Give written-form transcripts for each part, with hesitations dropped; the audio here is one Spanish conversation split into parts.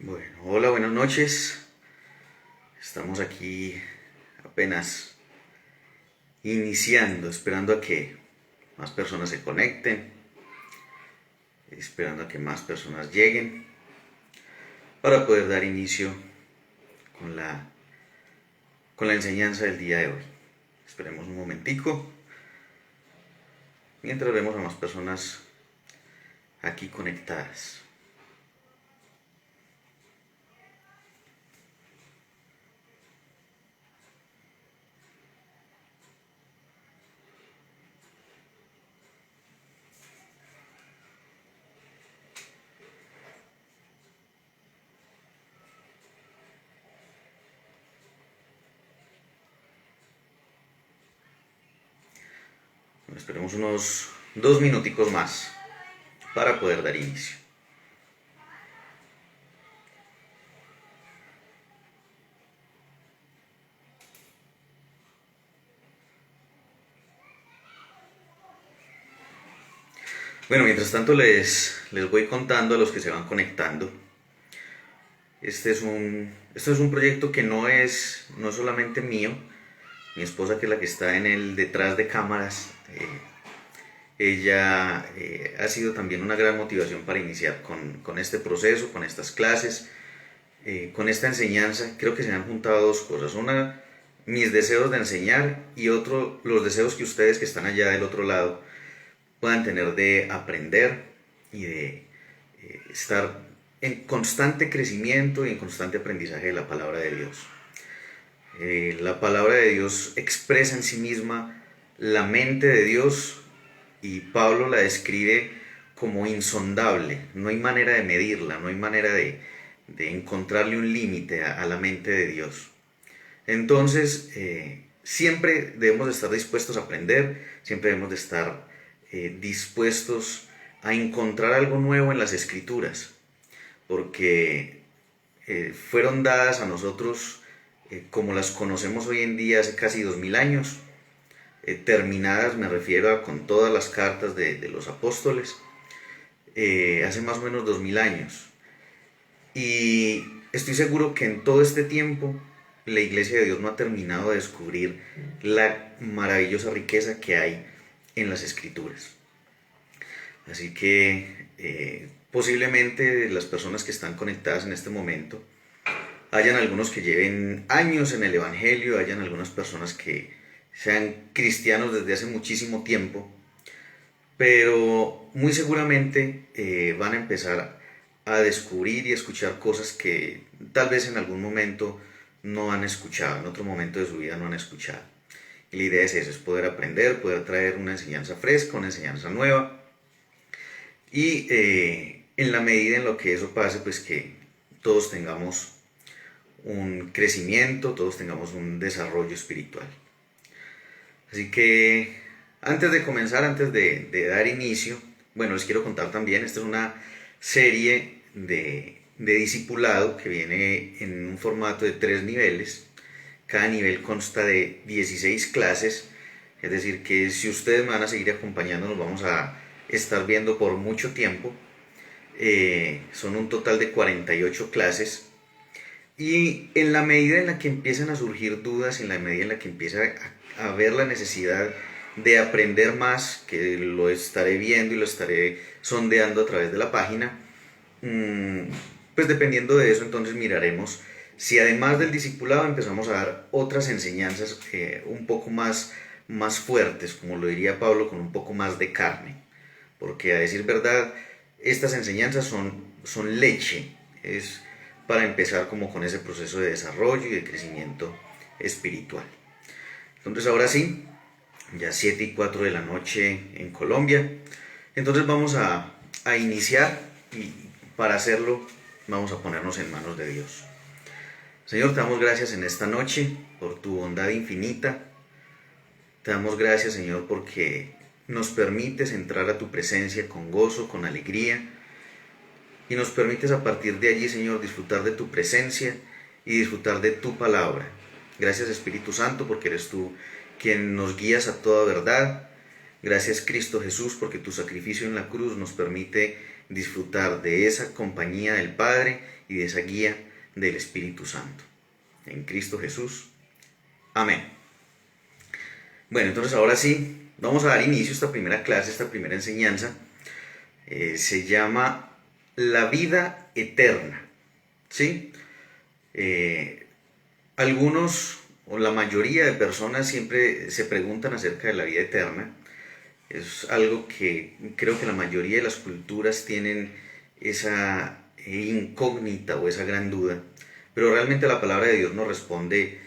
Bueno, hola, buenas noches. Estamos aquí apenas iniciando, esperando a que más personas se conecten, esperando a que más personas lleguen para poder dar inicio con la enseñanza del día de hoy. Esperemos un momentico mientras vemos a más personas aquí conectadas. Esperemos unos 2 minuticos más para poder dar inicio. Bueno, mientras tanto les voy contando a los que se van conectando. Este es un proyecto que no es solamente mío. Mi esposa, que es la que está en el detrás de cámaras, ella ha sido también una gran motivación para iniciar con este proceso, con estas clases, con esta enseñanza. Creo que se han juntado dos cosas. Una, mis deseos de enseñar, y otro, los deseos que ustedes que están allá del otro lado puedan tener de aprender y de estar en constante crecimiento y en constante aprendizaje de la palabra de Dios. La palabra de Dios expresa en sí misma la mente de Dios, y Pablo la describe como insondable. No hay manera de medirla, no hay manera de encontrarle un límite a la mente de Dios. Entonces, siempre debemos de estar dispuestos a aprender, siempre debemos de estar dispuestos a encontrar algo nuevo en las Escrituras, porque fueron dadas a nosotros como las conocemos hoy en día hace casi 2000 años, terminadas, me refiero a con todas las cartas de los apóstoles, hace más o menos 2000 años. Y estoy seguro que en todo este tiempo la Iglesia de Dios no ha terminado de descubrir la maravillosa riqueza que hay en las Escrituras. Así que posiblemente las personas que están conectadas en este momento, hayan algunos que lleven años en el Evangelio, hayan algunas personas que sean cristianos desde hace muchísimo tiempo, pero muy seguramente van a empezar a descubrir y escuchar cosas que tal vez en algún momento no han escuchado, en otro momento de su vida no han escuchado. Y la idea es eso, es poder aprender, poder traer una enseñanza fresca, una enseñanza nueva, y en la medida en lo que eso pase, pues que todos tengamos un crecimiento, todos tengamos un desarrollo espiritual. Así que antes de comenzar, antes de dar inicio, bueno, les quiero contar también, esta es una serie de discipulado que viene en un formato de 3 niveles. Cada nivel consta de 16 clases, es decir, que si ustedes me van a seguir acompañando, nos vamos a estar viendo por mucho tiempo. Son un total de 48 clases. Y en la medida en la que empiezan a surgir dudas, en la medida en la que empieza a ver la necesidad de aprender más, que lo estaré viendo y lo estaré sondeando a través de la página, pues dependiendo de eso, entonces miraremos si además del discipulado empezamos a dar otras enseñanzas un poco más fuertes, como lo diría Pablo, con un poco más de carne. Porque a decir verdad, estas enseñanzas son leche, es para empezar como con ese proceso de desarrollo y de crecimiento espiritual. Entonces ahora sí, ya 7:04 de la noche en Colombia, entonces vamos a iniciar, y para hacerlo vamos a ponernos en manos de Dios. Señor, te damos gracias en esta noche por tu bondad infinita. Te damos gracias, Señor, porque nos permites entrar a tu presencia con gozo, con alegría, y nos permites a partir de allí, Señor, disfrutar de tu presencia y disfrutar de tu palabra. Gracias, Espíritu Santo, porque eres tú quien nos guías a toda verdad. Gracias, Cristo Jesús, porque tu sacrificio en la cruz nos permite disfrutar de esa compañía del Padre y de esa guía del Espíritu Santo. En Cristo Jesús. Amén. Bueno, entonces ahora sí, vamos a dar inicio a esta primera clase, esta primera enseñanza. Se llama la vida eterna. ¿Sí? Algunos o la mayoría de personas siempre se preguntan acerca de la vida eterna. Es algo que creo que la mayoría de las culturas tienen esa incógnita o esa gran duda, pero realmente la palabra de Dios nos responde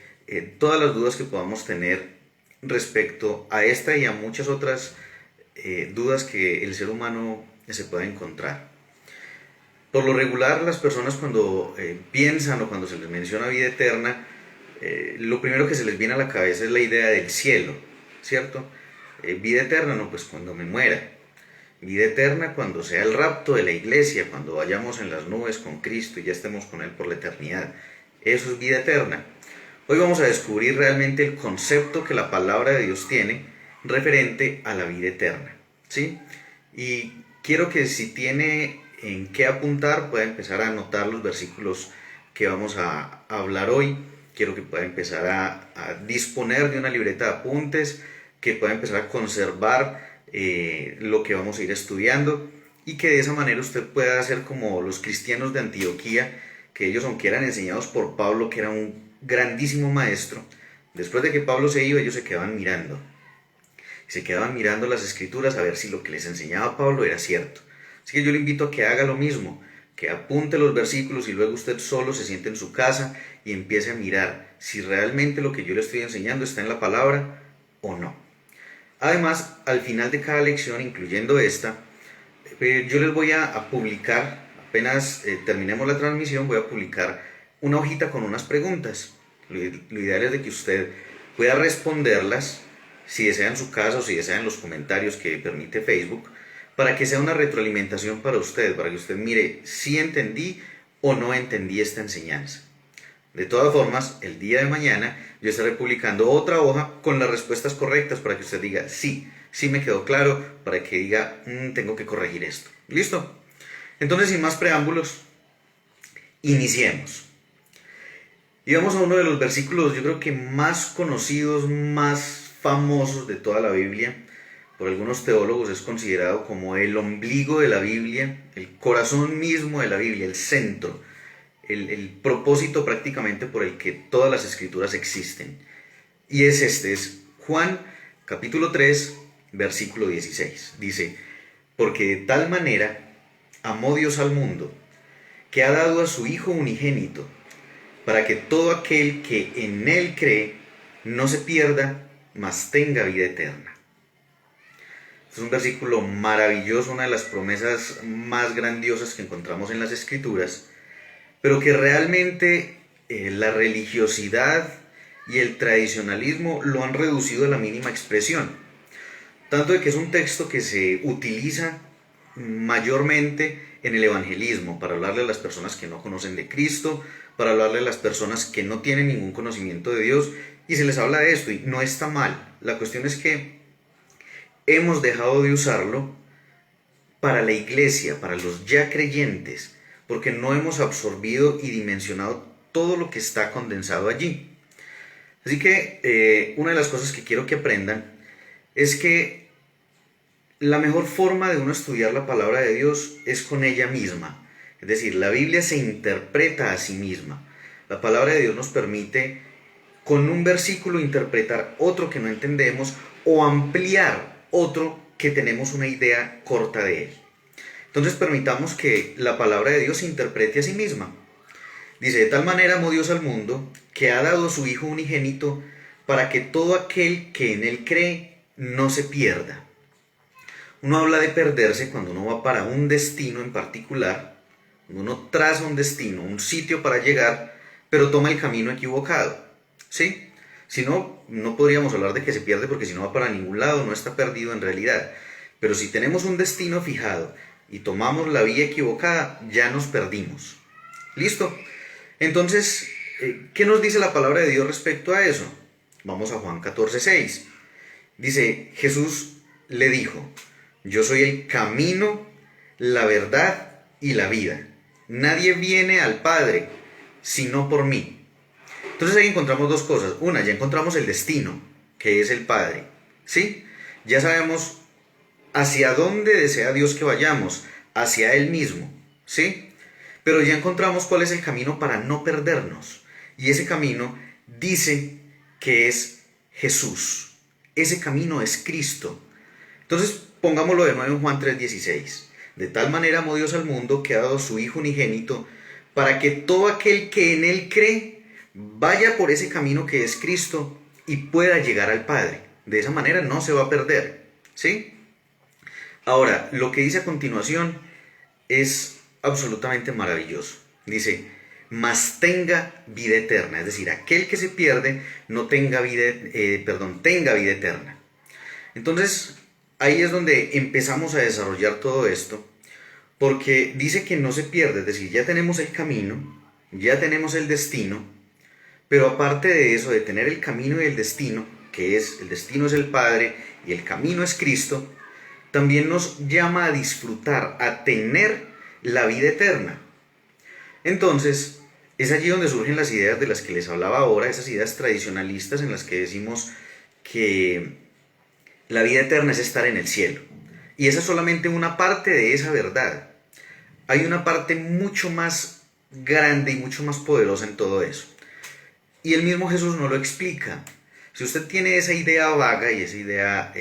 todas las dudas que podamos tener respecto a esta y a muchas otras dudas que el ser humano se pueda encontrar. Por lo regular, las personas cuando piensan o cuando se les menciona vida eterna, lo primero que se les viene a la cabeza es la idea del cielo, ¿cierto? Vida eterna, no, pues cuando me muera. Vida eterna cuando sea el rapto de la iglesia, cuando vayamos en las nubes con Cristo y ya estemos con Él por la eternidad. Eso es vida eterna. Hoy vamos a descubrir realmente el concepto que la palabra de Dios tiene referente a la vida eterna, ¿sí? Y quiero que si tiene en qué apuntar, pueda empezar a anotar los versículos que vamos a hablar hoy. Quiero que pueda empezar a disponer de una libreta de apuntes, que pueda empezar a conservar lo que vamos a ir estudiando y que de esa manera usted pueda hacer como los cristianos de Antioquía, que ellos, aunque eran enseñados por Pablo, que era un grandísimo maestro, después de que Pablo se iba, ellos se quedaban mirando. Se quedaban mirando las escrituras a ver si lo que les enseñaba Pablo era cierto. Así que yo le invito a que haga lo mismo, que apunte los versículos y luego usted solo se siente en su casa y empiece a mirar si realmente lo que yo le estoy enseñando está en la palabra o no. Además, al final de cada lección, incluyendo esta, yo les voy a publicar, apenas terminemos la transmisión, voy a publicar una hojita con unas preguntas. Lo ideal es de que usted pueda responderlas, si desea en su casa o si desea en los comentarios que permite Facebook, para que sea una retroalimentación para usted, para que usted mire si entendí o no entendí esta enseñanza. De todas formas, el día de mañana yo estaré publicando otra hoja con las respuestas correctas para que usted diga, sí me quedó claro, para que diga, tengo que corregir esto. ¿Listo? Entonces, sin más preámbulos, iniciemos. Y vamos a uno de los versículos, yo creo que más conocidos, más famosos de toda la Biblia. Por algunos teólogos es considerado como el ombligo de la Biblia, el corazón mismo de la Biblia, el centro, el propósito prácticamente por el que todas las escrituras existen. Y es Juan capítulo 3, versículo 16. Dice, porque de tal manera amó Dios al mundo, que ha dado a su Hijo unigénito, para que todo aquel que en Él cree no se pierda, mas tenga vida eterna. Es un versículo maravilloso, una de las promesas más grandiosas que encontramos en las Escrituras, pero que realmente la religiosidad y el tradicionalismo lo han reducido a la mínima expresión. Tanto de que es un texto que se utiliza mayormente en el evangelismo, para hablarle a las personas que no conocen de Cristo, para hablarle a las personas que no tienen ningún conocimiento de Dios, y se les habla de esto, y no está mal. La cuestión es que hemos dejado de usarlo para la iglesia, para los ya creyentes, porque no hemos absorbido y dimensionado todo lo que está condensado allí. Así que una de las cosas que quiero que aprendan es que la mejor forma de uno estudiar la palabra de Dios es con ella misma. Es decir, la Biblia se interpreta a sí misma. La palabra de Dios nos permite con un versículo interpretar otro que no entendemos o ampliar otro que tenemos una idea corta de él. Entonces permitamos que la palabra de Dios se interprete a sí misma. Dice, de tal manera amó Dios al mundo, que ha dado a su Hijo unigénito, para que todo aquel que en Él cree no se pierda. Uno habla de perderse cuando uno va para un destino en particular, cuando uno traza un destino, un sitio para llegar, pero toma el camino equivocado, ¿sí? Si no, no podríamos hablar de que se pierde, porque si no va para ningún lado, no está perdido en realidad. Pero si tenemos un destino fijado y tomamos la vía equivocada, ya nos perdimos. ¿Listo? Entonces, ¿qué nos dice la palabra de Dios respecto a eso? Vamos a Juan 14:6. Dice, Jesús le dijo, yo soy el camino, la verdad y la vida. Nadie viene al Padre sino por mí. Entonces ahí encontramos dos cosas. Una, ya encontramos el destino, que es el Padre. ¿Sí? Ya sabemos hacia dónde desea Dios que vayamos, hacia Él mismo. ¿Sí? Pero ya encontramos cuál es el camino para no perdernos. Y ese camino dice que es Jesús. Ese camino es Cristo. Entonces pongámoslo de nuevo en Juan 3:16. De tal manera amó Dios al mundo que ha dado su Hijo unigénito para que todo aquel que en Él cree vaya por ese camino que es Cristo y pueda llegar al Padre. De esa manera no se va a perder. ¿Sí? Ahora, lo que dice a continuación es absolutamente maravilloso. Dice, mas tenga vida eterna. Es decir, aquel que se pierde no tenga tenga vida eterna. Entonces, ahí es donde empezamos a desarrollar todo esto, porque dice que no se pierde, es decir, ya tenemos el camino, ya tenemos el destino, pero aparte de eso, de tener el camino y el destino, el destino es el Padre y el camino es Cristo, también nos llama a disfrutar, a tener la vida eterna. Entonces, es allí donde surgen las ideas de las que les hablaba ahora, esas ideas tradicionalistas en las que decimos que la vida eterna es estar en el cielo. Y esa es solamente una parte de esa verdad. Hay una parte mucho más grande y mucho más poderosa en todo eso. Y el mismo Jesús no lo explica. Si usted tiene esa idea vaga y esa idea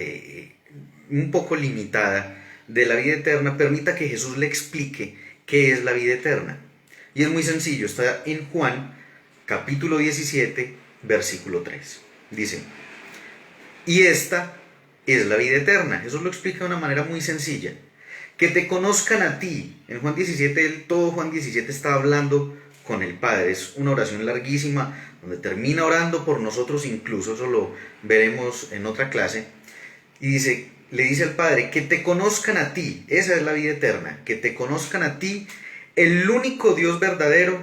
un poco limitada de la vida eterna, permita que Jesús le explique qué es la vida eterna. Y es muy sencillo, está en Juan capítulo 17, versículo 3. Dice, y esta es la vida eterna. Jesús lo explica de una manera muy sencilla. Que te conozcan a ti. En Juan 17, todo Juan 17 está hablando con el Padre. Es una oración larguísima, donde termina orando por nosotros incluso, eso lo veremos en otra clase. Y dice, le dice al Padre, que te conozcan a ti. Esa es la vida eterna. Que te conozcan a ti, el único Dios verdadero,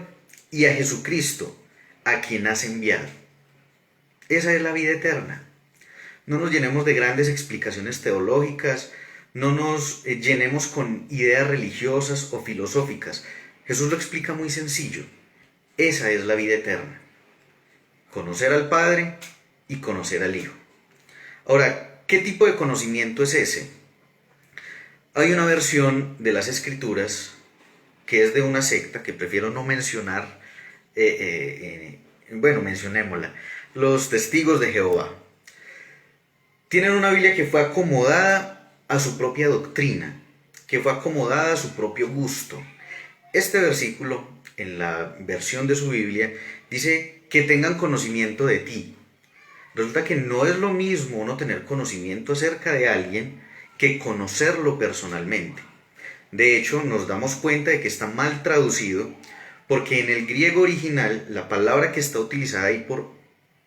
y a Jesucristo, a quien has enviado. Esa es la vida eterna. No nos llenemos de grandes explicaciones teológicas, no nos llenemos con ideas religiosas o filosóficas. Jesús lo explica muy sencillo. Esa es la vida eterna. Conocer al Padre y conocer al Hijo. Ahora, ¿qué tipo de conocimiento es ese? Hay una versión de las Escrituras que es de una secta que prefiero no mencionar, mencionémosla, los Testigos de Jehová. Tienen una Biblia que fue acomodada a su propia doctrina, que fue acomodada a su propio gusto. Este versículo, en la versión de su Biblia, dice que tengan conocimiento de ti. Resulta que no es lo mismo uno tener conocimiento acerca de alguien que conocerlo personalmente. De hecho, nos damos cuenta de que está mal traducido, porque en el griego original, la palabra que está utilizada ahí por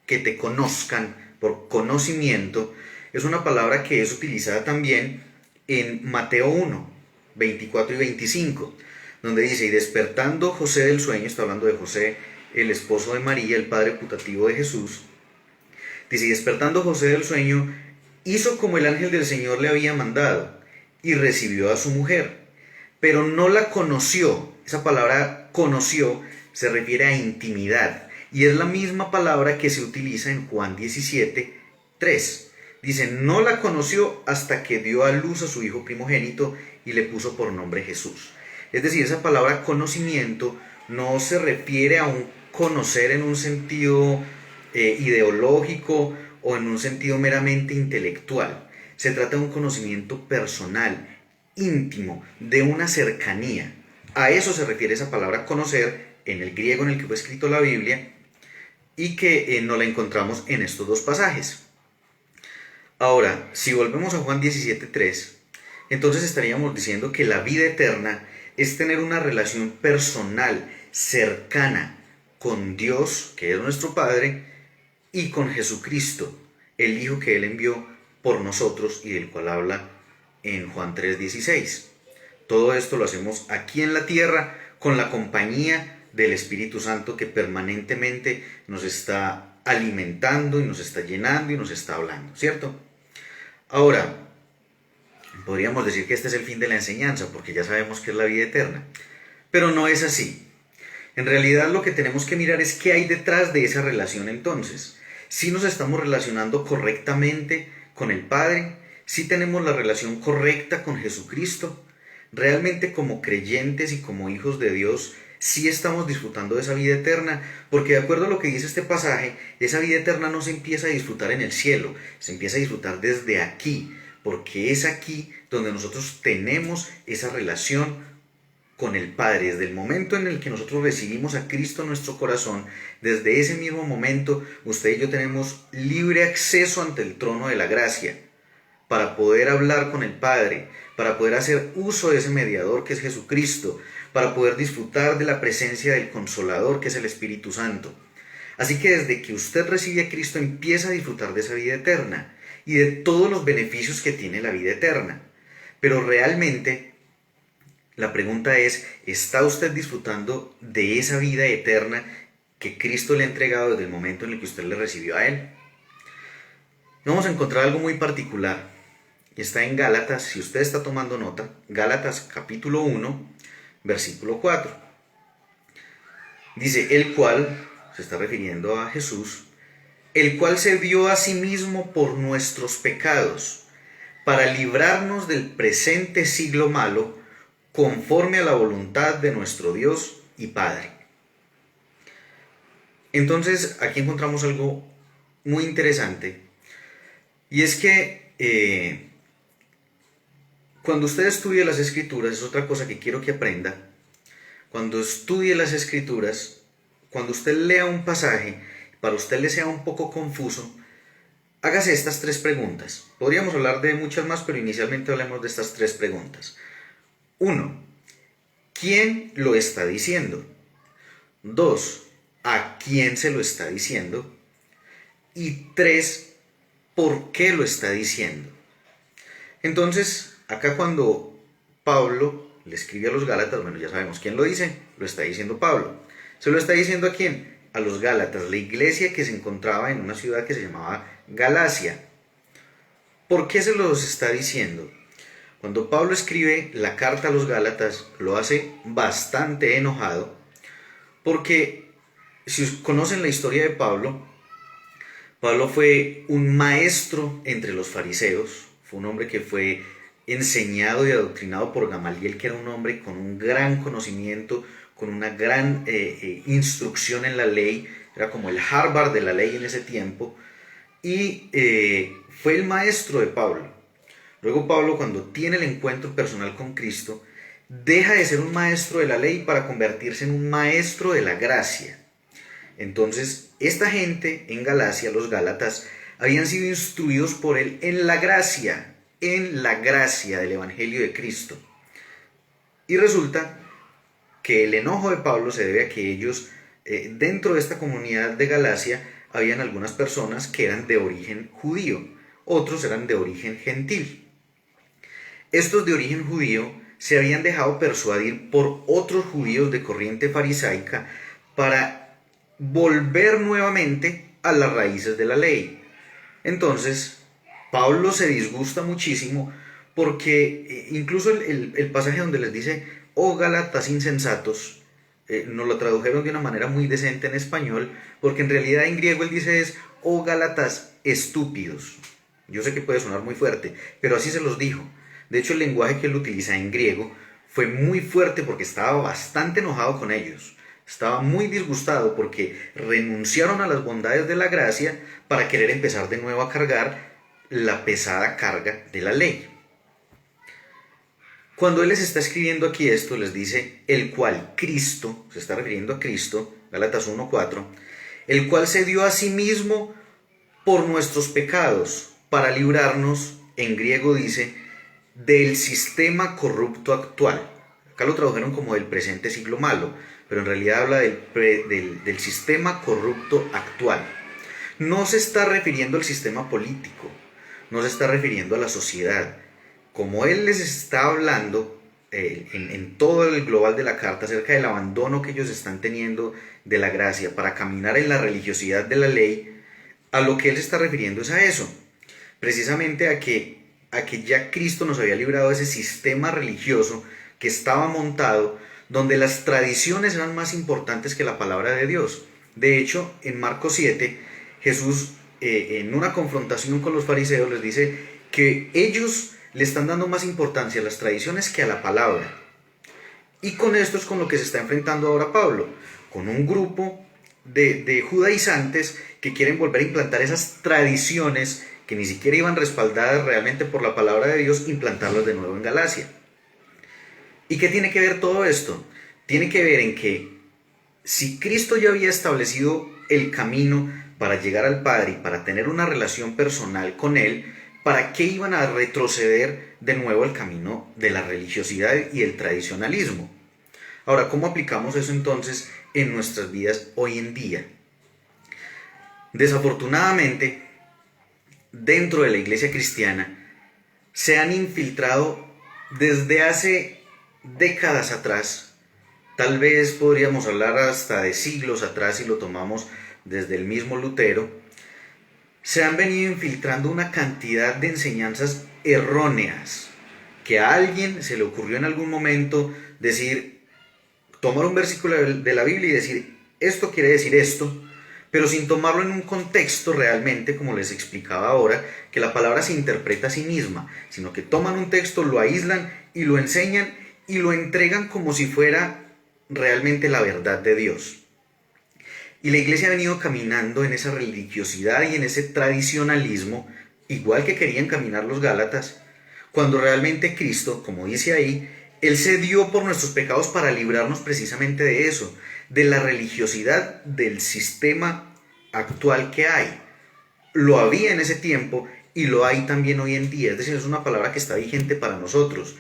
que te conozcan, por conocimiento, es una palabra que es utilizada también en Mateo 1, 24 y 25, donde dice, y despertando José del sueño, está hablando de José, el esposo de María, el padre putativo de Jesús, dice, y despertando José del sueño, hizo como el ángel del Señor le había mandado, y recibió a su mujer, pero no la conoció. Esa palabra conoció se refiere a intimidad, y es la misma palabra que se utiliza en Juan 17, 3. Dice, no la conoció hasta que dio a luz a su hijo primogénito y le puso por nombre Jesús. Es decir, esa palabra conocimiento no se refiere a un conocer en un sentido ideológico o en un sentido meramente intelectual. Se trata de un conocimiento personal, íntimo, de una cercanía. A eso se refiere esa palabra conocer en el griego en el que fue escrito la Biblia y que no la encontramos en estos dos pasajes. Ahora, si volvemos a Juan 17:3, entonces estaríamos diciendo que la vida eterna es tener una relación personal, cercana, con Dios, que es nuestro Padre, y con Jesucristo, el Hijo que Él envió por nosotros y del cual habla en Juan 3:16. Todo esto lo hacemos aquí en la tierra con la compañía del Espíritu Santo que permanentemente nos está alimentando y nos está llenando y nos está hablando, ¿cierto? Ahora, podríamos decir que este es el fin de la enseñanza, porque ya sabemos que es la vida eterna. Pero no es así. En realidad lo que tenemos que mirar es qué hay detrás de esa relación entonces. Si nos estamos relacionando correctamente con el Padre, si tenemos la relación correcta con Jesucristo, realmente como creyentes y como hijos de Dios, sí estamos disfrutando de esa vida eterna, porque de acuerdo a lo que dice este pasaje, esa vida eterna no se empieza a disfrutar en el cielo, se empieza a disfrutar desde aquí, porque es aquí donde nosotros tenemos esa relación con el Padre. Desde el momento en el que nosotros recibimos a Cristo en nuestro corazón, desde ese mismo momento usted y yo tenemos libre acceso ante el trono de la gracia para poder hablar con el Padre, para poder hacer uso de ese mediador que es Jesucristo, para poder disfrutar de la presencia del Consolador que es el Espíritu Santo. Así que desde que usted recibe a Cristo empieza a disfrutar de esa vida eterna y de todos los beneficios que tiene la vida eterna. Pero realmente la pregunta es, ¿está usted disfrutando de esa vida eterna que Cristo le ha entregado desde el momento en el que usted le recibió a Él? Vamos a encontrar algo muy particular. Está en Gálatas, si usted está tomando nota, Gálatas capítulo 1, versículo 4. Dice, el cual, se está refiriendo a Jesús, el cual se dio a sí mismo por nuestros pecados, para librarnos del presente siglo malo, conforme a la voluntad de nuestro Dios y Padre. Entonces, aquí encontramos algo muy interesante, y es que cuando usted estudie las Escrituras, es otra cosa que quiero que aprenda, cuando estudie las Escrituras, cuando usted lea un pasaje, para usted le sea un poco confuso, hágase estas tres preguntas. Podríamos hablar de muchas más, pero inicialmente hablemos de estas tres preguntas. 1. ¿Quién lo está diciendo? 2. ¿A quién se lo está diciendo? Y 3. ¿Por qué lo está diciendo? Entonces, acá cuando Pablo le escribe a los Gálatas, bueno, ya sabemos quién lo dice, lo está diciendo Pablo. ¿Se lo está diciendo a quién? A los Gálatas, la iglesia que se encontraba en una ciudad que se llamaba Galacia. ¿Por qué se los está diciendo? Cuando Pablo escribe la carta a los Gálatas, lo hace bastante enojado, porque si conocen la historia de Pablo, Pablo fue un maestro entre los fariseos, fue un hombre que fue enseñado y adoctrinado por Gamaliel, que era un hombre con un gran conocimiento, con una gran instrucción en la ley, era como el Harvard de la ley en ese tiempo, y fue el maestro de Pablo. Luego Pablo, cuando tiene el encuentro personal con Cristo, deja de ser un maestro de la ley para convertirse en un maestro de la gracia. Entonces, esta gente en Galacia, los Gálatas, habían sido instruidos por él en la gracia del Evangelio de Cristo. Y resulta que el enojo de Pablo se debe a que ellos, dentro de esta comunidad de Galacia, habían algunas personas que eran de origen judío, otros eran de origen gentil. Estos de origen judío se habían dejado persuadir por otros judíos de corriente farisaica para volver nuevamente a las raíces de la ley. Entonces, Pablo se disgusta muchísimo porque incluso el pasaje donde les dice, oh Gálatas insensatos, nos lo tradujeron de una manera muy decente en español, porque en realidad en griego él dice es, oh Gálatas estúpidos. Yo sé que puede sonar muy fuerte, pero así se los dijo. De hecho, el lenguaje que él utiliza en griego fue muy fuerte porque estaba bastante enojado con ellos. Estaba muy disgustado porque renunciaron a las bondades de la gracia para querer empezar de nuevo a cargar la pesada carga de la ley. Cuando él les está escribiendo aquí esto, les dice, el cual Cristo, se está refiriendo a Cristo, Gálatas 1:4, el cual se dio a sí mismo por nuestros pecados, para librarnos, en griego dice, del sistema corrupto actual. Acá lo tradujeron como del presente siglo malo, pero en realidad habla del sistema corrupto actual. No se está refiriendo al sistema político, no se está refiriendo a la sociedad. Como él les está hablando en todo el global de la carta acerca del abandono que ellos están teniendo de la gracia para caminar en la religiosidad de la ley, a lo que él se está refiriendo es a eso, precisamente a que a que ya Cristo nos había librado de ese sistema religioso que estaba montado, donde las tradiciones eran más importantes que la palabra de Dios. De hecho, en Marcos 7, Jesús, en una confrontación con los fariseos, les dice que ellos le están dando más importancia a las tradiciones que a la palabra. Y con esto es con lo que se está enfrentando ahora Pablo, con un grupo de judaizantes que quieren volver a implantar esas tradiciones que ni siquiera iban respaldadas realmente por la palabra de Dios, implantarlas de nuevo en Galacia. ¿Y qué tiene que ver todo esto? Tiene que ver en que si Cristo ya había establecido el camino para llegar al Padre y para tener una relación personal con Él, ¿para qué iban a retroceder de nuevo el camino de la religiosidad y el tradicionalismo? Ahora, ¿cómo aplicamos eso entonces en nuestras vidas hoy en día? Desafortunadamente, dentro de la iglesia cristiana, se han infiltrado desde hace décadas atrás, tal vez podríamos hablar hasta de siglos atrás si lo tomamos desde el mismo Lutero, se han venido infiltrando una cantidad de enseñanzas erróneas, que a alguien se le ocurrió en algún momento decir, tomar un versículo de la Biblia y decir, esto quiere decir esto, pero sin tomarlo en un contexto realmente, como les explicaba ahora, que la palabra se interpreta a sí misma, sino que toman un texto, lo aíslan y lo enseñan y lo entregan como si fuera realmente la verdad de Dios. Y la iglesia ha venido caminando en esa religiosidad y en ese tradicionalismo, igual que querían caminar los Gálatas, cuando realmente Cristo, como dice ahí, Él se dio por nuestros pecados para librarnos precisamente de eso, de la religiosidad del sistema actual que hay. Lo había en ese tiempo y lo hay también hoy en día, es decir, es una palabra que está vigente para nosotros.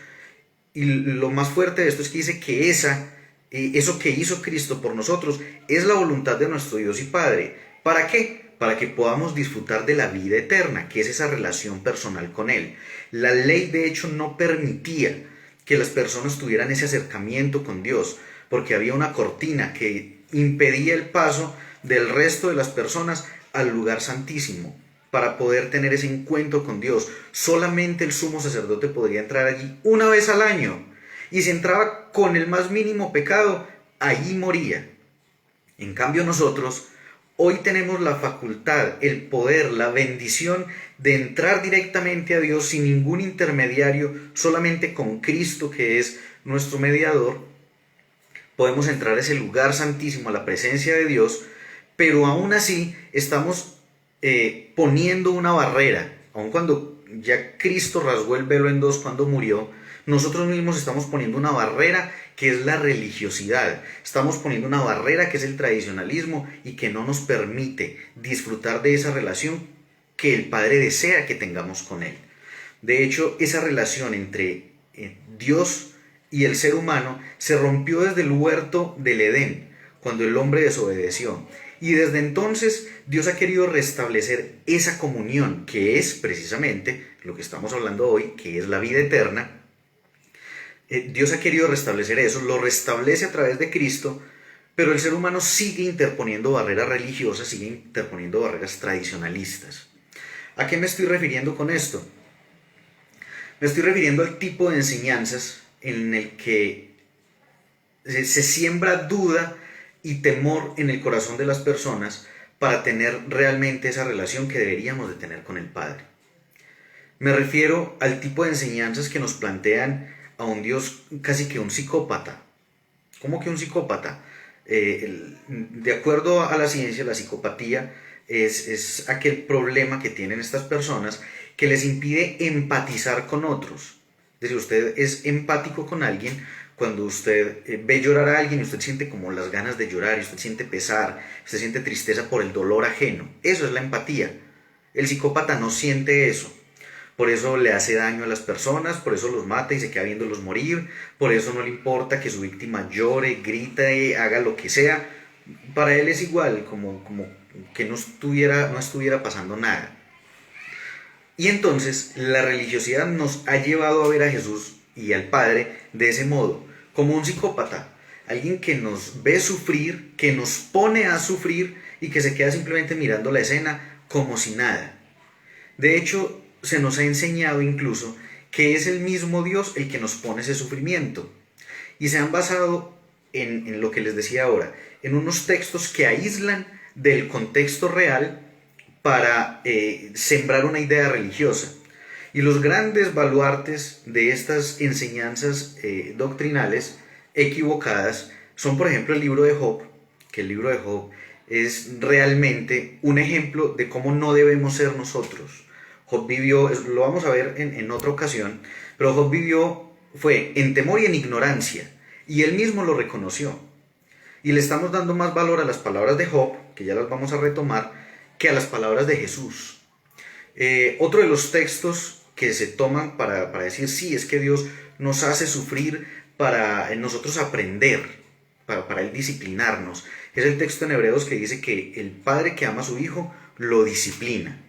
Y lo más fuerte de esto es que dice que eso que hizo Cristo por nosotros es la voluntad de nuestro Dios y Padre. ¿Para qué? Para que podamos disfrutar de la vida eterna, que es esa relación personal con Él. La ley de hecho no permitía que las personas tuvieran ese acercamiento con Dios, porque había una cortina que impedía el paso del resto de las personas al lugar santísimo. Para poder tener ese encuentro con Dios, solamente el sumo sacerdote podría entrar allí una vez al año. Y si entraba con el más mínimo pecado, allí moría. En cambio nosotros hoy tenemos la facultad, el poder, la bendición de entrar directamente a Dios sin ningún intermediario, solamente con Cristo que es nuestro mediador. Podemos entrar a ese lugar santísimo, a la presencia de Dios, pero aún así estamos poniendo una barrera, aun cuando ya Cristo rasgó el velo en dos cuando murió, nosotros mismos estamos poniendo una barrera que es la religiosidad, estamos poniendo una barrera que es el tradicionalismo y que no nos permite disfrutar de esa relación que el Padre desea que tengamos con Él. De hecho, esa relación entre Dios y el ser humano se rompió desde el huerto del Edén, cuando el hombre desobedeció. Y desde entonces Dios ha querido restablecer esa comunión, que es precisamente lo que estamos hablando hoy, que es la vida eterna. Dios ha querido restablecer eso, lo restablece a través de Cristo, pero el ser humano sigue interponiendo barreras religiosas, sigue interponiendo barreras tradicionalistas. ¿A qué me estoy refiriendo con esto? Me estoy refiriendo al tipo de enseñanzas en el que se siembra duda y temor en el corazón de las personas para tener realmente esa relación que deberíamos de tener con el Padre. Me refiero al tipo de enseñanzas que nos plantean a un Dios casi que un psicópata. ¿Cómo que un psicópata? De acuerdo a la ciencia, la psicopatía es aquel problema que tienen estas personas que les impide empatizar con otros. Es decir, usted es empático con alguien cuando usted ve llorar a alguien y usted siente como las ganas de llorar, y usted siente pesar, usted siente tristeza por el dolor ajeno. Eso es la empatía. El psicópata no siente eso. Por eso le hace daño a las personas, por eso los mata y se queda viéndolos morir, por eso no le importa que su víctima llore, grite, haga lo que sea. Para él es igual, como que no estuviera pasando nada. Y entonces la religiosidad nos ha llevado a ver a Jesús y al Padre de ese modo, como un psicópata, alguien que nos ve sufrir, que nos pone a sufrir y que se queda simplemente mirando la escena como si nada. De hecho, se nos ha enseñado incluso que es el mismo Dios el que nos pone ese sufrimiento. Y se han basado en lo que les decía ahora, en unos textos que aíslan del contexto real para sembrar una idea religiosa. Y los grandes baluartes de estas enseñanzas doctrinales equivocadas son, por ejemplo, el libro de Job, que el libro de Job es realmente un ejemplo de cómo no debemos ser nosotros. Job vivió, lo vamos a ver en otra ocasión, pero Job vivió, fue en temor y en ignorancia, y él mismo lo reconoció. Y le estamos dando más valor a las palabras de Job, que ya las vamos a retomar, que a las palabras de Jesús. Otro de los textos que se toman para decir, sí, es que Dios nos hace sufrir para nosotros aprender, para Él disciplinarnos, es el texto en Hebreos que dice que el padre que ama a su hijo lo disciplina.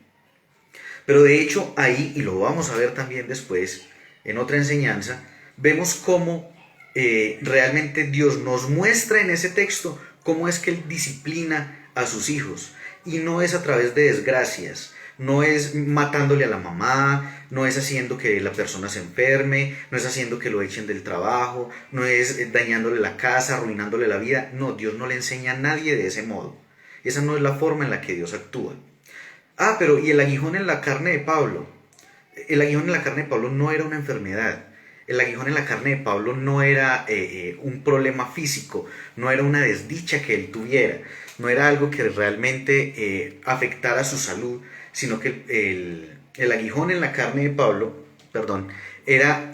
Pero de hecho ahí, y lo vamos a ver también después en otra enseñanza, vemos cómo realmente Dios nos muestra en ese texto cómo es que Él disciplina a sus hijos. Y no es a través de desgracias, no es matándole a la mamá, no es haciendo que la persona se enferme, no es haciendo que lo echen del trabajo, no es dañándole la casa, arruinándole la vida. No, Dios no le enseña a nadie de ese modo. Esa no es la forma en la que Dios actúa. Ah, pero ¿y el aguijón en la carne de Pablo? El aguijón en la carne de Pablo no era una enfermedad. El aguijón en la carne de Pablo no era un problema físico, no era una desdicha que él tuviera, no era algo que realmente afectara su salud, sino que el aguijón en la carne de Pablo, perdón, era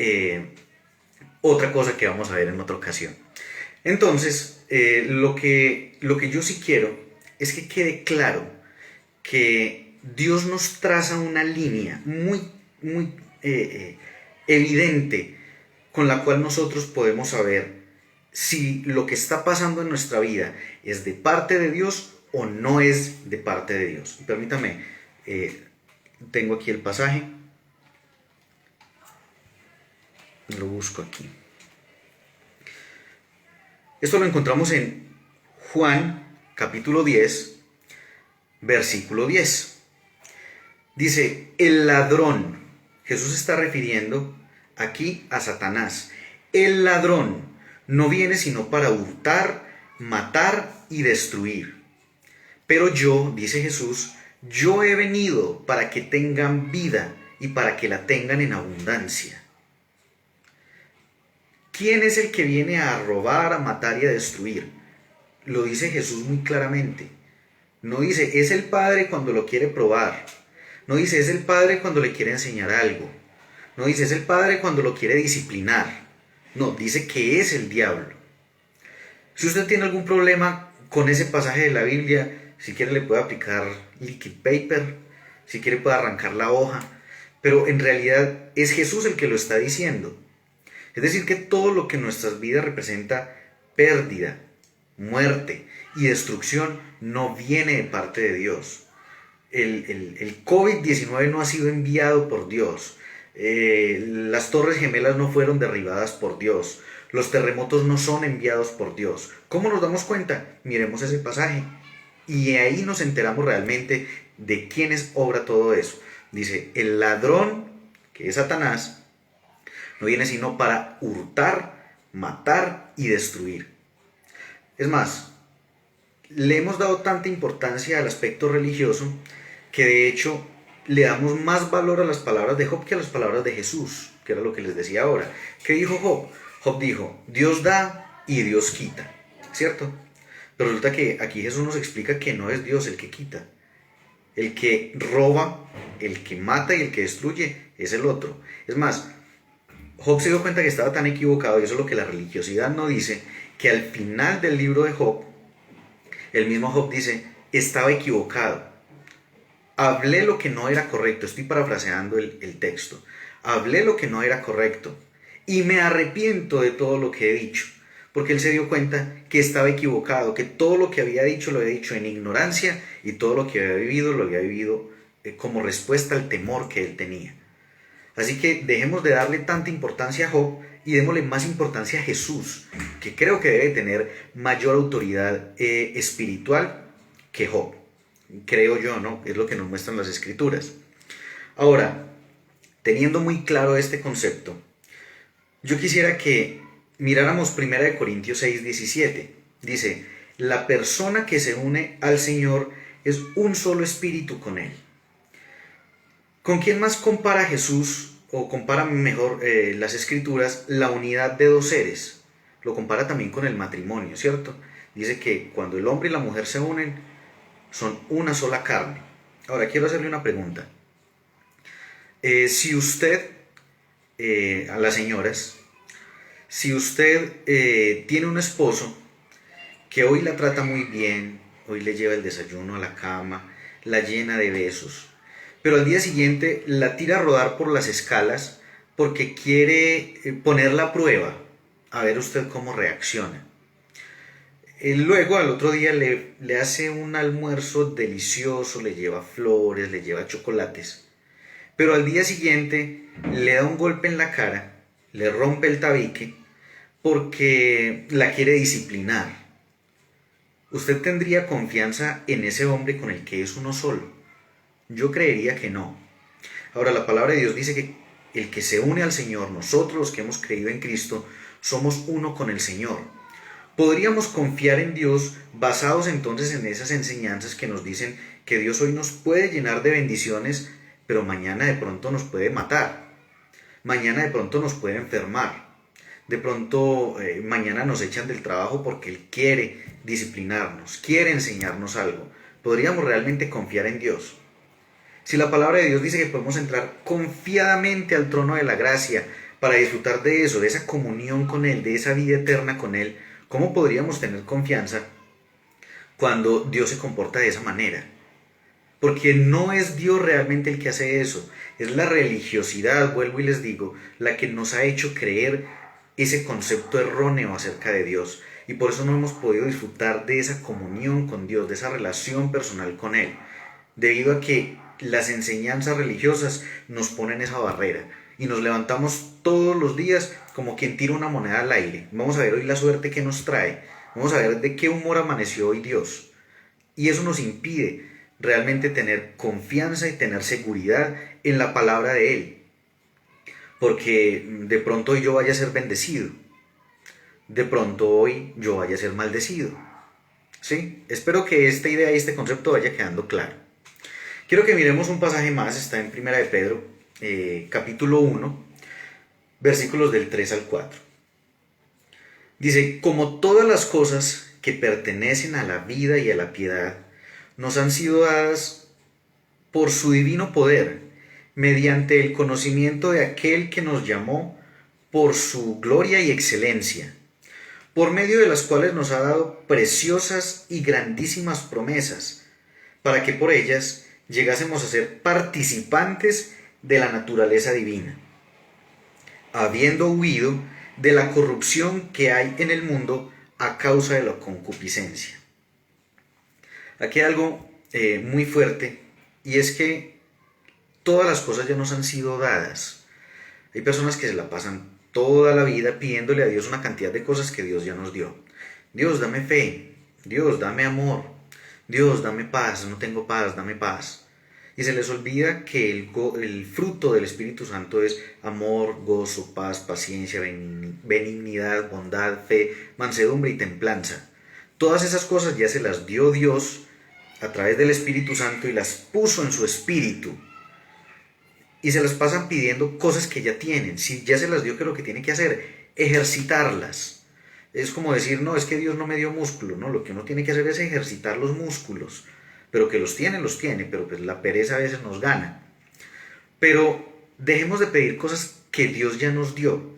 otra cosa que vamos a ver en otra ocasión. Entonces, lo que yo sí quiero es que quede claro que Dios nos traza una línea muy evidente con la cual nosotros podemos saber si lo que está pasando en nuestra vida es de parte de Dios o no es de parte de Dios. Permítame, tengo aquí el pasaje, lo busco aquí. Esto lo encontramos en Juan capítulo 10, versículo 10. Dice, el ladrón, Jesús está refiriendo aquí a Satanás. El ladrón no viene sino para hurtar, matar y destruir. Pero yo, dice Jesús, yo he venido para que tengan vida y para que la tengan en abundancia. ¿Quién es el que viene a robar, a matar y a destruir? Lo dice Jesús muy claramente. No dice, es el Padre cuando lo quiere probar. No dice, es el Padre cuando le quiere enseñar algo. No dice, es el Padre cuando lo quiere disciplinar. No, dice que es el diablo. Si usted tiene algún problema con ese pasaje de la Biblia, si quiere le puede aplicar liquid paper, si quiere puede arrancar la hoja, pero en realidad es Jesús el que lo está diciendo. Es decir, que todo lo que en nuestras vidas representa pérdida, muerte y destrucción no viene de parte de Dios. El COVID-19 no ha sido enviado por Dios. Las torres gemelas no fueron derribadas por Dios. Los terremotos no son enviados por Dios. ¿Cómo nos damos cuenta? Miremos ese pasaje. Y ahí nos enteramos realmente de quién es obra todo eso. Dice, el ladrón, que es Satanás, no viene sino para hurtar, matar y destruir. Es más, le hemos dado tanta importancia al aspecto religioso que de hecho le damos más valor a las palabras de Job que a las palabras de Jesús, que era lo que les decía ahora. ¿Qué dijo Job? Job dijo, Dios da y Dios quita, ¿cierto? Pero resulta que aquí Jesús nos explica que no es Dios el que quita. El que roba, el que mata y el que destruye es el otro. Es más, Job se dio cuenta que estaba tan equivocado, y eso es lo que la religiosidad no dice, que al final del libro de Job, el mismo Job dice, estaba equivocado. Hablé lo que no era correcto, estoy parafraseando el texto. Hablé lo que no era correcto y me arrepiento de todo lo que he dicho. Porque él se dio cuenta que estaba equivocado, que todo lo que había dicho lo había dicho en ignorancia y todo lo que había vivido lo había vivido como respuesta al temor que él tenía. Así que dejemos de darle tanta importancia a Job y démosle más importancia a Jesús, que creo que debe tener mayor autoridad espiritual que Job. Creo yo, ¿no? Es lo que nos muestran las Escrituras. Ahora, teniendo muy claro este concepto, yo quisiera que miráramos 1 Corintios 6:17. Dice, la persona que se une al Señor es un solo espíritu con Él. ¿Con quién más compara Jesús, o compara mejor las Escrituras, la unidad de dos seres? Lo compara también con el matrimonio, ¿cierto? Dice que cuando el hombre y la mujer se unen, son una sola carne. Ahora, quiero hacerle una pregunta. Si usted, a las señoras, si usted tiene un esposo que hoy la trata muy bien, hoy le lleva el desayuno a la cama, la llena de besos, pero al día siguiente la tira a rodar por las escalas porque quiere ponerla a prueba, a ver usted cómo reacciona. Luego al otro día le hace un almuerzo delicioso, le lleva flores, le lleva chocolates, pero al día siguiente le da un golpe en la cara, le rompe el tabique porque la quiere disciplinar. ¿Usted tendría confianza en ese hombre con el que es uno solo? Yo creería que no. Ahora, la palabra de Dios dice que el que se une al Señor, nosotros los que hemos creído en Cristo, somos uno con el Señor. Podríamos confiar en Dios basados entonces en esas enseñanzas que nos dicen que Dios hoy nos puede llenar de bendiciones, pero mañana de pronto nos puede matar. Mañana de pronto nos puede enfermar. De pronto mañana nos echan del trabajo porque Él quiere disciplinarnos, quiere enseñarnos algo. ¿Podríamos realmente confiar en Dios? Si la palabra de Dios dice que podemos entrar confiadamente al trono de la gracia para disfrutar de eso, de esa comunión con Él, de esa vida eterna con Él, ¿cómo podríamos tener confianza cuando Dios se comporta de esa manera? Porque no es Dios realmente el que hace eso, es la religiosidad, vuelvo y les digo, la que nos ha hecho creer ese concepto erróneo acerca de Dios. Y por eso no hemos podido disfrutar de esa comunión con Dios, de esa relación personal con Él, debido a que las enseñanzas religiosas nos ponen esa barrera y nos levantamos todos los días como quien tira una moneda al aire. Vamos a ver hoy la suerte que nos trae, vamos a ver de qué humor amaneció hoy Dios. Y eso nos impide realmente tener confianza y tener seguridad en la palabra de Él. Porque de pronto hoy yo vaya a ser bendecido, de pronto hoy yo vaya a ser maldecido. ¿Sí? Espero que esta idea y este concepto vaya quedando claro. Quiero que miremos un pasaje más, está en 1 de Pedro, capítulo 1, versículos del 3 al 4. Dice, como todas las cosas que pertenecen a la vida y a la piedad, nos han sido dadas por su divino poder, mediante el conocimiento de aquel que nos llamó por su gloria y excelencia, por medio de las cuales nos ha dado preciosas y grandísimas promesas, para que por ellas llegásemos a ser participantes de la naturaleza divina, habiendo huido de la corrupción que hay en el mundo a causa de la concupiscencia. Aquí hay algo muy fuerte, y es que todas las cosas ya nos han sido dadas. Hay personas que se la pasan toda la vida pidiéndole a Dios una cantidad de cosas que Dios ya nos dio. Dios, dame fe. Dios, dame amor. Dios, dame paz. No tengo paz, dame paz. Y se les olvida que el fruto del Espíritu Santo es amor, gozo, paz, paciencia, benignidad, bondad, fe, mansedumbre y templanza. Todas esas cosas ya se las dio Dios a través del Espíritu Santo y las puso en su espíritu. Y se las pasan pidiendo cosas que ya tienen. Si ya se las dio, ¿qué es lo que tiene que hacer? Ejercitarlas. Es como decir, no, es que Dios no me dio músculo. No, lo que uno tiene que hacer es ejercitar los músculos. Pero que los tiene, pero pues la pereza a veces nos gana. Pero dejemos de pedir cosas que Dios ya nos dio.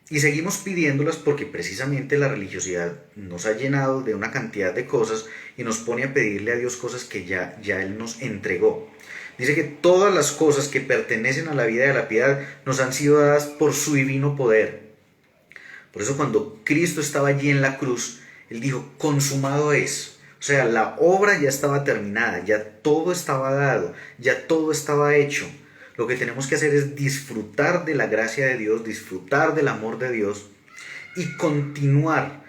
Y seguimos pidiéndolas porque precisamente la religiosidad nos ha llenado de una cantidad de cosas y nos pone a pedirle a Dios cosas que ya Él nos entregó. Dice que todas las cosas que pertenecen a la vida y a la piedad nos han sido dadas por su divino poder. Por eso cuando Cristo estaba allí en la cruz, Él dijo, consumado es. O sea, la obra ya estaba terminada, ya todo estaba dado, ya todo estaba hecho. Lo que tenemos que hacer es disfrutar de la gracia de Dios, disfrutar del amor de Dios y continuar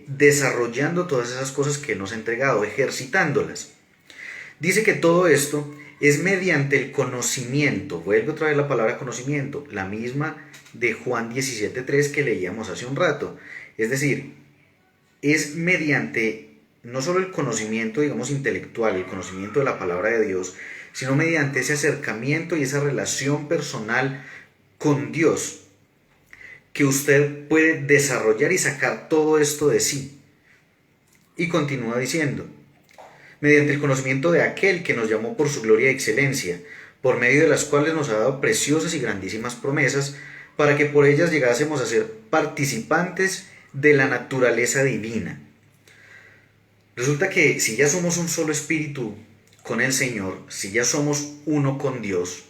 desarrollando todas esas cosas que nos ha entregado, ejercitándolas. Dice que todo esto Es mediante el conocimiento, vuelve otra vez la palabra conocimiento, la misma de Juan 17:3 que leíamos hace un rato. Es decir, es mediante no solo el conocimiento, digamos, intelectual, el conocimiento de la palabra de Dios, sino mediante ese acercamiento y esa relación personal con Dios, que usted puede desarrollar y sacar todo esto de sí. Y continúa diciendo, mediante el conocimiento de aquel que nos llamó por su gloria y excelencia, por medio de las cuales nos ha dado preciosas y grandísimas promesas, para que por ellas llegásemos a ser participantes de la naturaleza divina. Resulta que si ya somos un solo espíritu con el Señor, si ya somos uno con Dios,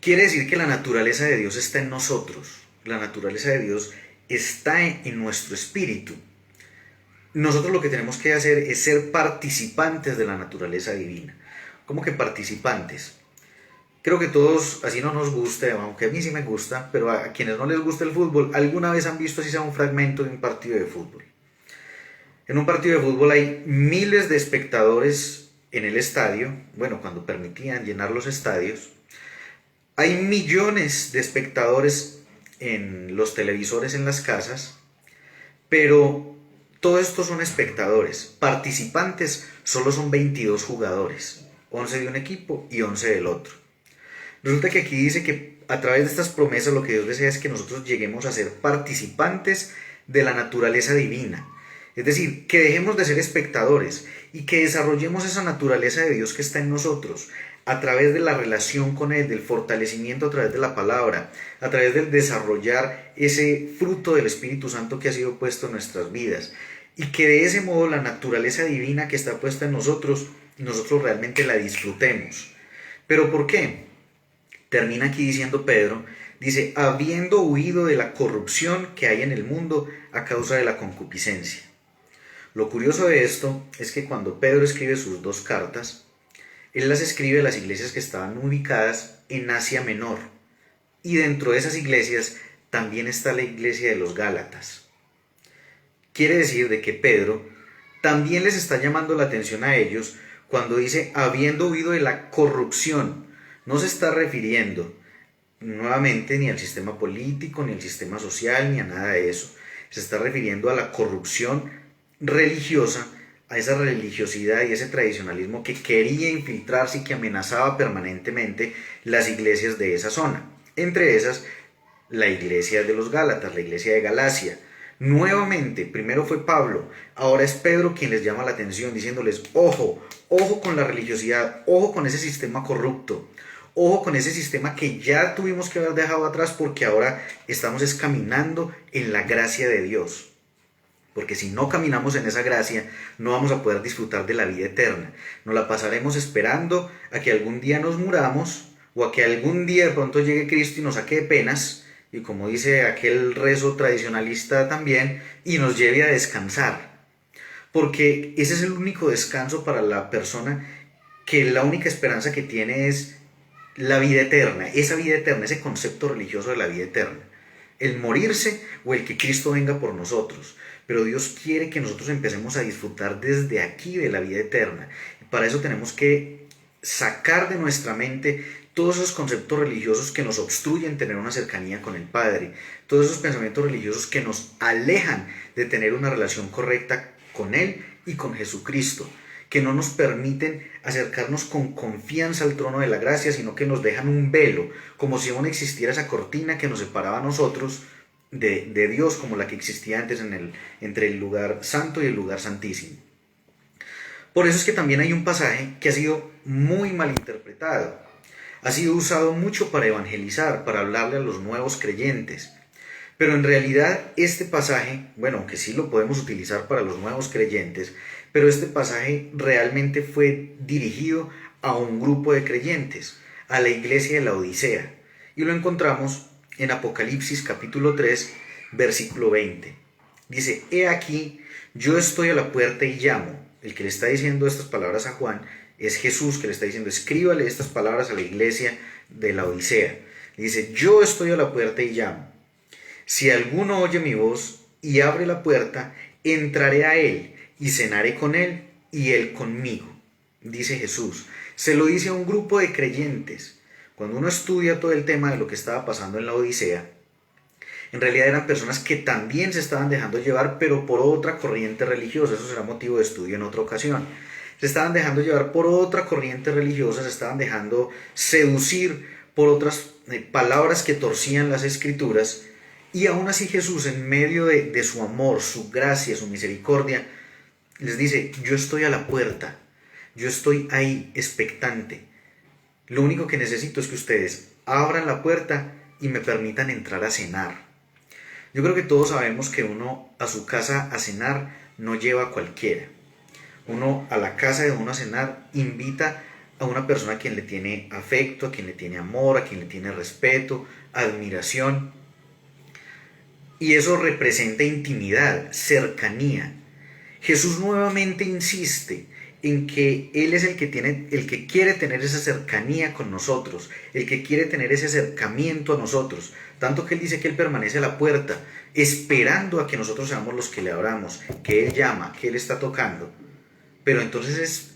quiere decir que la naturaleza de Dios está en nosotros, la naturaleza de Dios está en nuestro espíritu. Nosotros lo que tenemos que hacer es ser participantes de la naturaleza divina. ¿Cómo que participantes? Creo que todos, así no nos guste, aunque a mí sí me gusta, pero a quienes no les gusta el fútbol, alguna vez han visto así sea un fragmento de un partido de fútbol. En un partido de fútbol hay miles de espectadores en el estadio, bueno, cuando permitían llenar los estadios. Hay millones de espectadores en los televisores en las casas, pero todos estos son espectadores. Participantes solo son 22 jugadores, 11 de un equipo y 11 del otro. Resulta que aquí dice que a través de estas promesas lo que Dios desea es que nosotros lleguemos a ser participantes de la naturaleza divina. Es decir, que dejemos de ser espectadores y que desarrollemos esa naturaleza de Dios que está en nosotros a través de la relación con Él, del fortalecimiento a través de la palabra, a través del desarrollar ese fruto del Espíritu Santo que ha sido puesto en nuestras vidas. Y que de ese modo la naturaleza divina que está puesta en nosotros realmente la disfrutemos. ¿Pero por qué? Termina aquí diciendo Pedro, dice, habiendo huido de la corrupción que hay en el mundo a causa de la concupiscencia. Lo curioso de esto es que cuando Pedro escribe sus dos cartas, él las escribe a las iglesias que estaban ubicadas en Asia Menor. Y dentro de esas iglesias también está la iglesia de los Gálatas. Quiere decir de que Pedro también les está llamando la atención a ellos cuando dice habiendo huido de la corrupción. No se está refiriendo nuevamente ni al sistema político, ni al sistema social, ni a nada de eso. Se está refiriendo a la corrupción religiosa, a esa religiosidad y ese tradicionalismo que quería infiltrarse y que amenazaba permanentemente las iglesias de esa zona. Entre esas, la iglesia de los Gálatas, la iglesia de Galacia. Nuevamente, primero fue Pablo, ahora es Pedro quien les llama la atención, diciéndoles, ojo, ojo con la religiosidad, ojo con ese sistema corrupto, ojo con ese sistema que ya tuvimos que haber dejado atrás porque ahora estamos caminando en la gracia de Dios. Porque si no caminamos en esa gracia, no vamos a poder disfrutar de la vida eterna. Nos la pasaremos esperando a que algún día nos muramos o a que algún día de pronto llegue Cristo y nos saque de penas, y como dice aquel rezo tradicionalista también, y nos lleve a descansar. Porque ese es el único descanso para la persona que la única esperanza que tiene es la vida eterna, ese concepto religioso de la vida eterna. El morirse o el que Cristo venga por nosotros. Pero Dios quiere que nosotros empecemos a disfrutar desde aquí de la vida eterna. Para eso tenemos que sacar de nuestra mente todos esos conceptos religiosos que nos obstruyen tener una cercanía con el Padre, todos esos pensamientos religiosos que nos alejan de tener una relación correcta con Él y con Jesucristo, que no nos permiten acercarnos con confianza al trono de la gracia, sino que nos dejan un velo, como si aún existiera esa cortina que nos separaba a nosotros de Dios, como la que existía antes entre el lugar santo y el lugar santísimo. Por eso es que también hay un pasaje que ha sido muy mal interpretado. Ha sido usado mucho para evangelizar, para hablarle a los nuevos creyentes. Pero en realidad este pasaje, bueno, aunque sí lo podemos utilizar para los nuevos creyentes, pero este pasaje realmente fue dirigido a un grupo de creyentes, a la iglesia de la Odisea. Y lo encontramos en Apocalipsis capítulo 3, versículo 20. Dice, he aquí, yo estoy a la puerta y llamo. El que le está diciendo estas palabras a Juan es Jesús, que le está diciendo, escríbale estas palabras a la iglesia de la Odisea. Dice, yo estoy a la puerta y llamo. Si alguno oye mi voz y abre la puerta, entraré a él y cenaré con él y él conmigo. Dice Jesús, Se lo dice a un grupo de creyentes. Cuando uno estudia todo el tema de lo que estaba pasando en la Odisea, en realidad eran personas que también se estaban dejando llevar, pero por otra corriente religiosa. Eso será motivo de estudio en otra ocasión. Se estaban dejando llevar por otra corriente religiosa, se estaban dejando seducir por otras palabras que torcían las escrituras, y aún así Jesús, en medio de su amor, su gracia, su misericordia, les dice: yo estoy a la puerta, yo estoy ahí expectante. Lo único que necesito es que ustedes abran la puerta y me permitan entrar a cenar. Yo creo que todos sabemos que uno a su casa a cenar no lleva a cualquiera. Uno a la casa de uno a cenar invita a una persona a quien le tiene afecto, a quien le tiene amor, a quien le tiene respeto, admiración. Y eso representa intimidad, cercanía. Jesús nuevamente insiste en que Él es el que quiere tener esa cercanía con nosotros, el que quiere tener ese acercamiento a nosotros. Tanto que Él dice que Él permanece a la puerta, esperando a que nosotros seamos los que le abramos, que Él llama, que Él está tocando. Pero entonces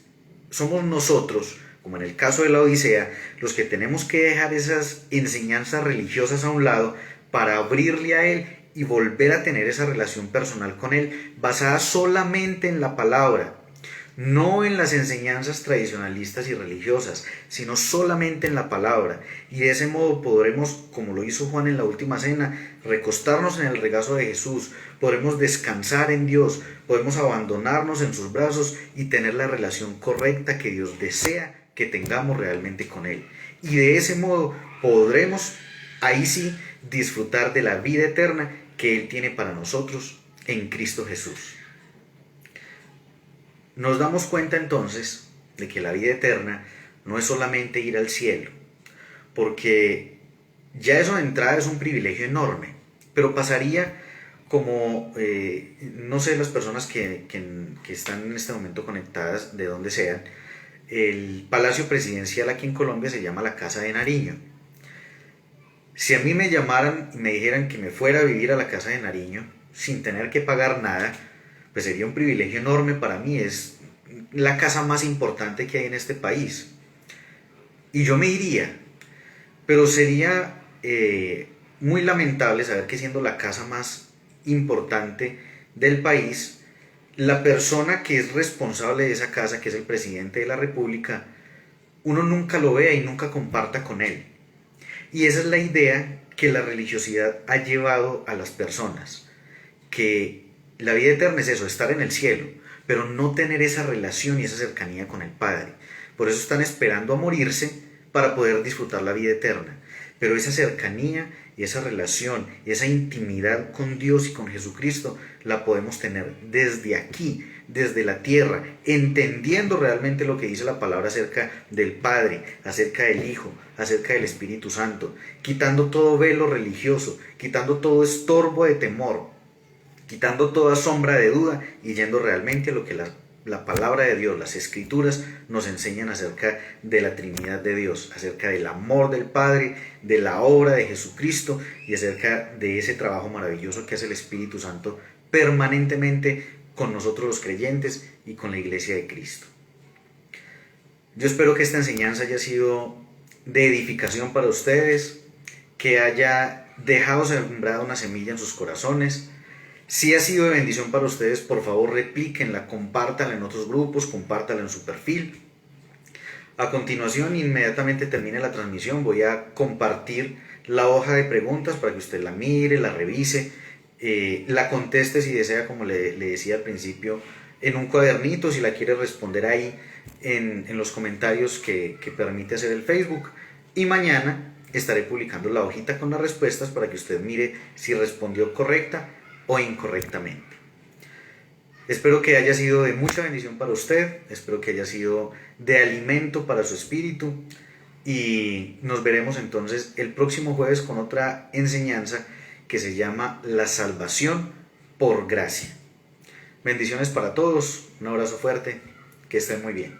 somos nosotros, como en el caso de la Odisea, los que tenemos que dejar esas enseñanzas religiosas a un lado para abrirle a Él y volver a tener esa relación personal con Él, basada solamente en la palabra, no en las enseñanzas tradicionalistas y religiosas, sino solamente en la palabra. Y de ese modo podremos, como lo hizo Juan en la última cena, recostarnos en el regazo de Jesús, podremos descansar en Dios, podemos abandonarnos en sus brazos y tener la relación correcta que Dios desea que tengamos realmente con Él. Y de ese modo podremos, ahí sí, disfrutar de la vida eterna que Él tiene para nosotros en Cristo Jesús. Nos damos cuenta entonces de que la vida eterna no es solamente ir al cielo, porque ya eso de entrada es un privilegio enorme, pero pasaría como, no sé, las personas que están en este momento conectadas, de donde sean, el Palacio Presidencial aquí en Colombia se llama la Casa de Nariño. Si a mí me llamaran y me dijeran que me fuera a vivir a la Casa de Nariño sin tener que pagar nada, pues sería un privilegio enorme para mí. Es la casa más importante que hay en este país. Y yo me iría, pero sería muy lamentable saber que, siendo la casa más importante del país, la persona que es responsable de esa casa, que es el presidente de la República, uno nunca lo vea y nunca comparta con él. Y esa es la idea que la religiosidad ha llevado a las personas, que la vida eterna es eso, estar en el cielo, pero no tener esa relación y esa cercanía con el Padre. Por eso están esperando a morirse para poder disfrutar la vida eterna. Pero esa cercanía y esa relación y esa intimidad con Dios y con Jesucristo la podemos tener desde aquí, desde la tierra, entendiendo realmente lo que dice la palabra acerca del Padre, acerca del Hijo, acerca del Espíritu Santo, quitando todo velo religioso, quitando todo estorbo de temor, quitando toda sombra de duda y yendo realmente a lo que la palabra de Dios, las Escrituras, nos enseñan acerca de la Trinidad de Dios, acerca del amor del Padre, de la obra de Jesucristo y acerca de ese trabajo maravilloso que hace el Espíritu Santo permanentemente con nosotros los creyentes y con la Iglesia de Cristo. Yo espero que esta enseñanza haya sido de edificación para ustedes, que haya dejado sembrada una semilla en sus corazones. Si ha sido de bendición para ustedes, por favor replíquenla, compártanla en otros grupos, compártanla en su perfil. A continuación, inmediatamente termine la transmisión, voy a compartir la hoja de preguntas para que usted la mire, la revise, la conteste si desea, como le decía al principio, en un cuadernito, si la quiere responder ahí en los comentarios que permite hacer el Facebook. Y mañana estaré publicando la hojita con las respuestas para que usted mire si respondió correcta o incorrectamente. Espero que haya sido de mucha bendición para usted, espero que haya sido de alimento para su espíritu, y nos veremos entonces el próximo jueves con otra enseñanza que se llama la salvación por gracia. Bendiciones para todos, un abrazo fuerte, que estén muy bien.